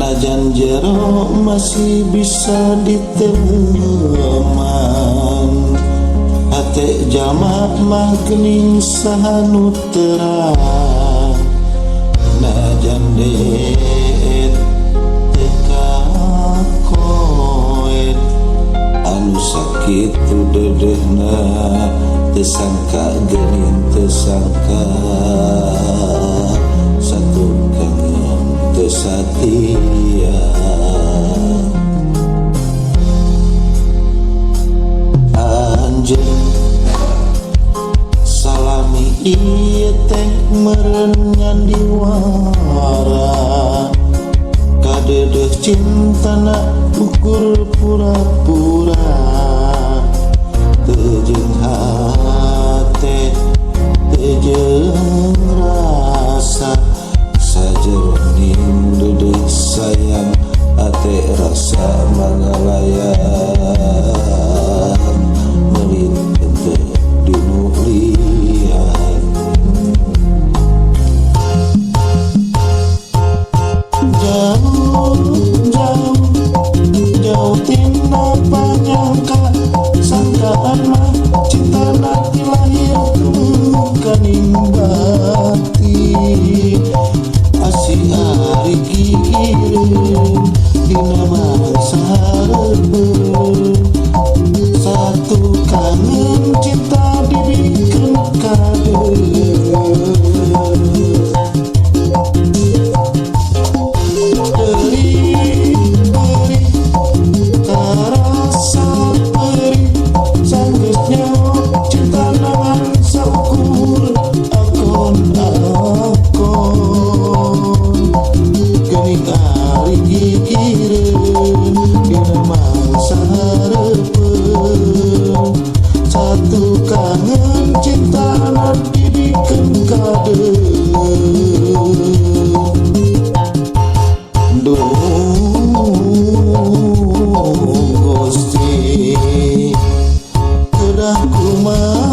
Najan jero masih bisa diteman, hate jalma mah geuning sahanu terang. Najan deet teka koet anu sakitu dedehna, tesangka geuning tesangka satu kangen tesatia. Anjeun salami ieu teh meureun ngandiwara, kadedeh cintana ukur pura-pura, teu jeung hate teu jeung rasa, sajeroning dedeh sayang ate rasa mangalayan, meulin henteu dinu lian. Jauh tina panyangka, sangkaan mah cintana ti lahir kaning batin. Asih ari kieu dina mangsa hareupeun, satu kangen cinta dibikeun kadeuh. Satu kangen cinta dibikeun kadeuh. Duh Gusti kedah kumaha.